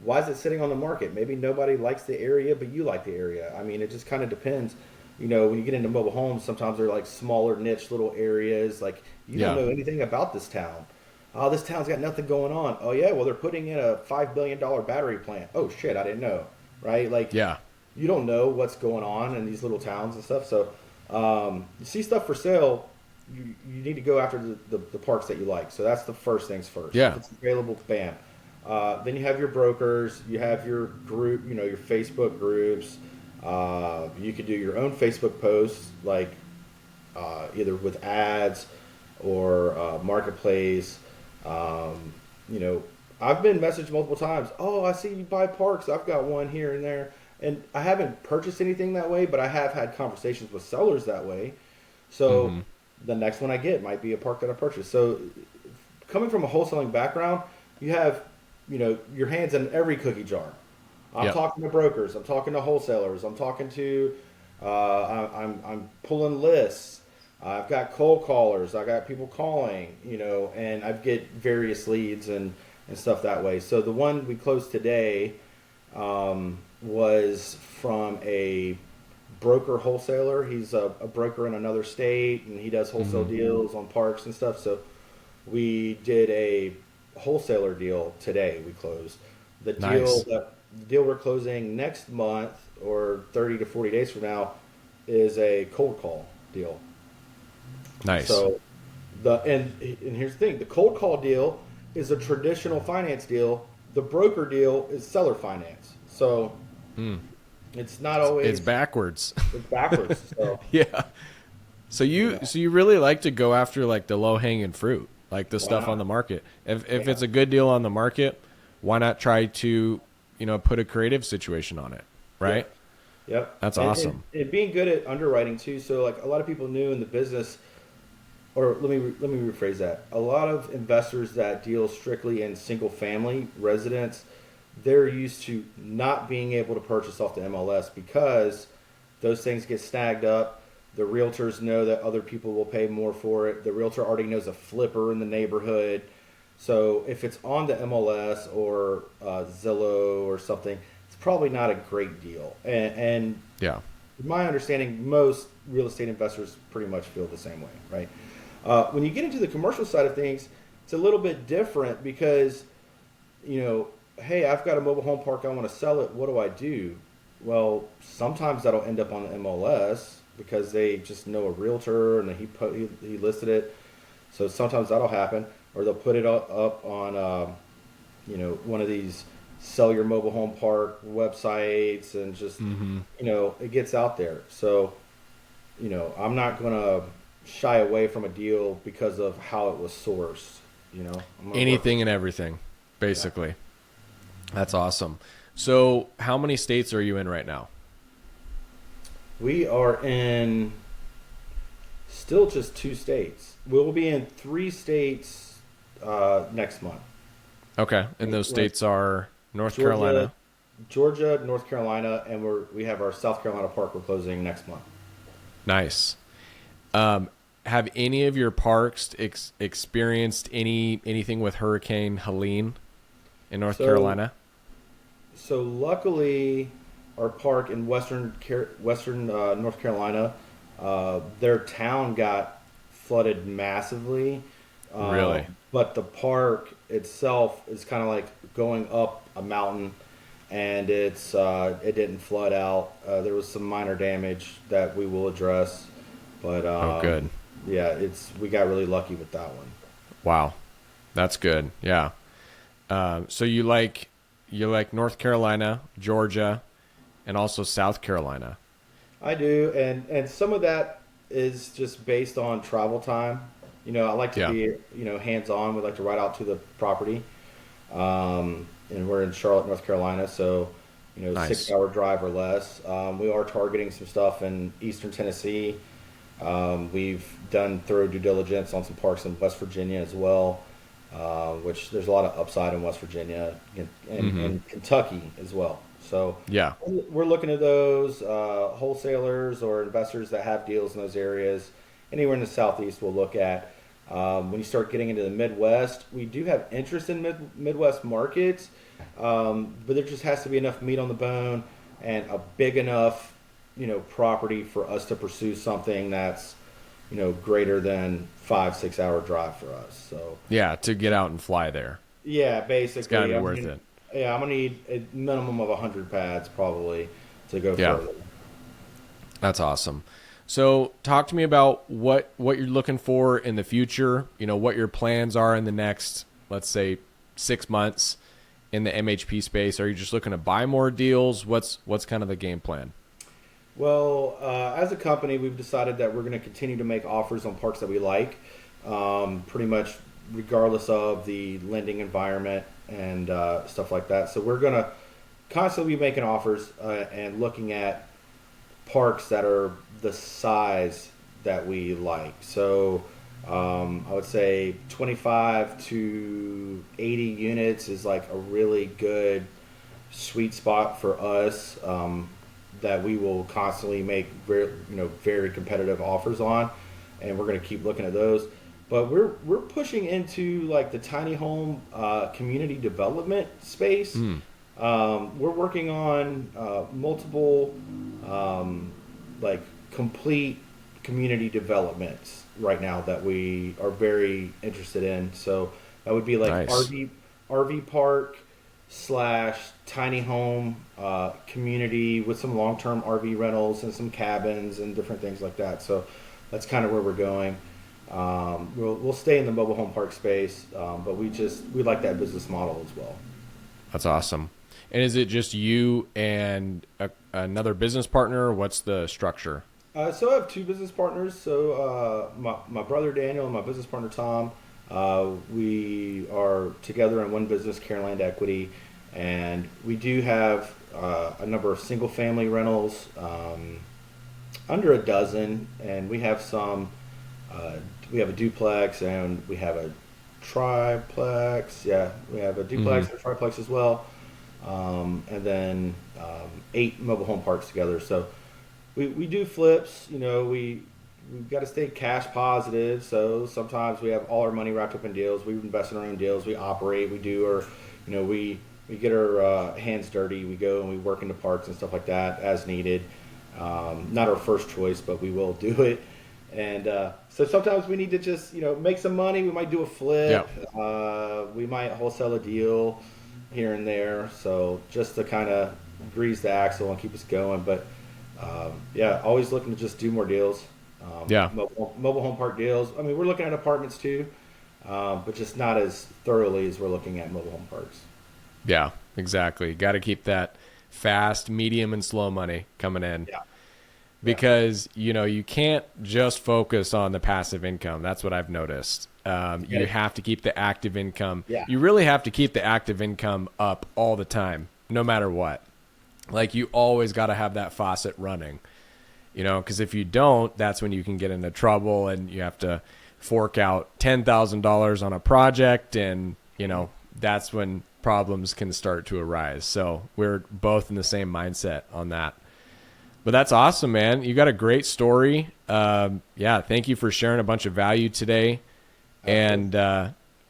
why is it sitting on the market? Maybe nobody likes the area, but you like the area. I mean, it just kind of depends. You know, when you get into mobile homes, sometimes they're like smaller niche little areas. Like, you don't know anything about this town. Oh, this town's got nothing going on. Oh yeah, well, they're putting in a $5 billion battery plant. Oh shit, I didn't know. Right? Like, you don't know what's going on in these little towns and stuff. So you see stuff for sale, you need to go after the parks that you like. So that's the first things first. Yeah. If it's available, bam. Then you have your brokers, you have your group, you know, your Facebook groups. You could do your own Facebook posts, like either with ads or marketplace. You know, I've been messaged multiple times. Oh, I see you buy parks. I've got one here and there. And I haven't purchased anything that way, but I have had conversations with sellers that way. So the next one I get might be a park that I purchased. So coming from a wholesaling background, you have, you know, your hands in every cookie jar. I'm talking to brokers. I'm talking to wholesalers. I'm talking to, I'm pulling lists. I've got cold callers. I got people calling, you know, and I get various leads and stuff that way. So the one we closed today was from a broker wholesaler. He's a broker in another state, and he does wholesale deals on parks and stuff. So we did a wholesaler deal today. We closed the deal we're closing next month, or 30 to 40 days from now, is a cold call deal. Nice. So and here's the thing: the cold call deal is a traditional finance deal. The broker deal is seller finance. So it's not always. It's backwards. It's backwards. So. Yeah. So you really like to go after like the low hanging fruit, like the stuff on the market. If it's a good deal on the market, why not try to, you know, put a creative situation on it, right? Yep. That's awesome. And being good at underwriting too. So like a lot of people new in the business, or let me rephrase that. A lot of investors that deal strictly in single family residence, they're used to not being able to purchase off the MLS because those things get snagged up. The realtors know that other people will pay more for it. The realtor already knows a flipper in the neighborhood. So if it's on the MLS or Zillow or something, it's probably not a great deal. And yeah, my understanding, most real estate investors pretty much feel the same way, right? When you get into the commercial side of things, it's a little bit different because, you know, hey, I've got a mobile home park, I want to sell it. What do I do? Well, sometimes that'll end up on the MLS because they just know a realtor and he listed it. So sometimes that'll happen, or they'll put it up on, one of these sell your mobile home park websites, and just, it gets out there. So, I'm not going to shy away from a deal because of how it was sourced. Anything and everything, basically. Yeah. That's awesome. So how many states are you in right now? We are in still just 2 states. We'll be in 3 states next month. Okay. And those states are North Carolina, Georgia, North Carolina, and we have our South Carolina park we're closing next month. Nice. Have any of your parks experienced anything with Hurricane Helene in North Carolina? So luckily, our park in western North Carolina, their town got flooded massively. Really? But the park itself is kind of like going up a mountain, and it didn't flood out. There was some minor damage that we will address, but oh, good. Yeah, we got really lucky with that one. Wow, that's good. Yeah. So you like North Carolina, Georgia, and also South Carolina. I do, and some of that is just based on travel time. I like to be hands-on. We like to ride out to the property, and we're in Charlotte, North Carolina, so nice. 6-hour drive or less. We are targeting some stuff in Eastern Tennessee. We've done thorough due diligence on some parks in West Virginia as well, which there's a lot of upside in West Virginia and Kentucky as well. So yeah, we're looking at those wholesalers or investors that have deals in those areas. Anywhere in the Southeast we'll look at. When you start getting into the Midwest, we do have interest in Midwest markets, but there just has to be enough meat on the bone and a big enough property for us to pursue something that's greater than 5-6 hour drive for us. So yeah, to get out and fly there. Yeah, basically it's gotta be worth it. Yeah, I'm gonna need a minimum of 100 pads probably to go further. That's awesome. So talk to me about what you're looking for in the future, what your plans are in the next, let's say, 6 months in the MHP space. Are you just looking to buy more deals? What's kind of the game plan? Well, as a company, we've decided that we're going to continue to make offers on parks that we like, pretty much regardless of the lending environment and stuff like that. So we're going to constantly be making offers and looking at parks that are the size that we like. So I would say 25 to 80 units is like a really good sweet spot for us, that we will constantly make very competitive offers on, and we're going to keep looking at those. But we're pushing into like the tiny home community development space. We're working on multiple like complete community developments right now that we are very interested in. So that would be like nice. RV park / tiny home community with some long-term RV rentals and some cabins and different things like that. So that's kind of where we're going. We'll stay in the mobile home park space, but we like that business model as well. That's awesome. And is it just you and another business partner? Or what's the structure? So I have 2 business partners. So my brother Daniel and my business partner Tom, we are together in one business, Careland Equity, and we do have a number of single-family rentals, under a dozen, and we have some. We have a duplex and we have a triplex. Yeah, we have a duplex and a triplex as well, and then 8 mobile home parks together. So we do flips. We've got to stay cash positive. So sometimes we have all our money wrapped up in deals. We invest in our own deals. We operate. We do our, we get our hands dirty. We go and we work into parks and stuff like that as needed. Not our first choice, but we will do it. And so sometimes we need to just, make some money. We might do a flip. Yeah. We might wholesale a deal here and there. So just to kind of grease the axle and keep us going. But, always looking to just do more deals. Mobile home park deals. I mean, we're looking at apartments too, but just not as thoroughly as we're looking at mobile home parks. Yeah, exactly. Got to keep that fast, medium, and slow money coming in. Yeah. Because, you can't just focus on the passive income. That's what I've noticed. You have to keep the active income. Yeah. You really have to keep the active income up all the time, no matter what. Like, you always got to have that faucet running, because if you don't, that's when you can get into trouble and you have to fork out $10,000 on a project. And, that's when problems can start to arise. So we're both in the same mindset on that. But that's awesome, man. You got a great story. Thank you for sharing a bunch of value today. And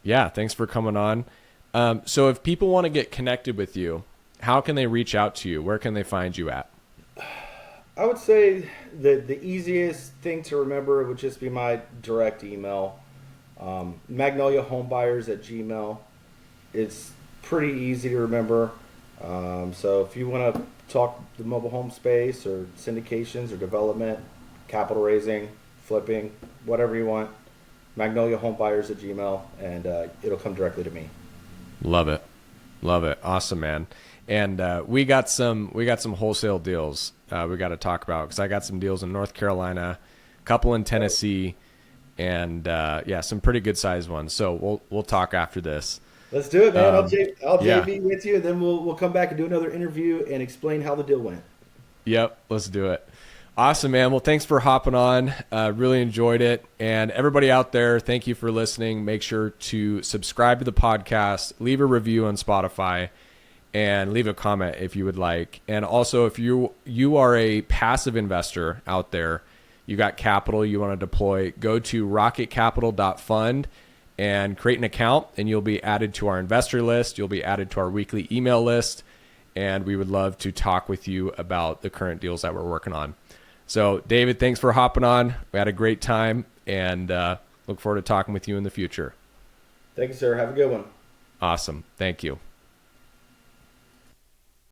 thanks for coming on. So if people want to get connected with you, how can they reach out to you? Where can they find you at? I would say the easiest thing to remember would just be my direct email, magnoliahomebuyers@gmail.com. It's pretty easy to remember. So if you want to talk the mobile home space or syndications or development, capital raising, flipping, whatever you want, magnoliahomebuyers@gmail.com, and it'll come directly to me. Love it. Awesome, man. And we got some wholesale deals we got to talk about, because I got some deals in North Carolina, a couple in Tennessee, and some pretty good sized ones. So we'll talk after this. Let's do it, man. I'll JV with you, and then we'll come back and do another interview and explain how the deal went. Yep, let's do it. Awesome, man. Well, thanks for hopping on. Really enjoyed it. And everybody out there, thank you for listening. Make sure to subscribe to the podcast, leave a review on Spotify, and leave a comment if you would like. And also, if you are a passive investor out there, you got capital you want to deploy, go to rocketcapital.fund and create an account, and you'll be added to our investor list. You'll be added to our weekly email list, and we would love to talk with you about the current deals that we're working on. So, David, thanks for hopping on. We had a great time, and look forward to talking with you in the future. Thank you, sir. Have a good one. Awesome. Thank you.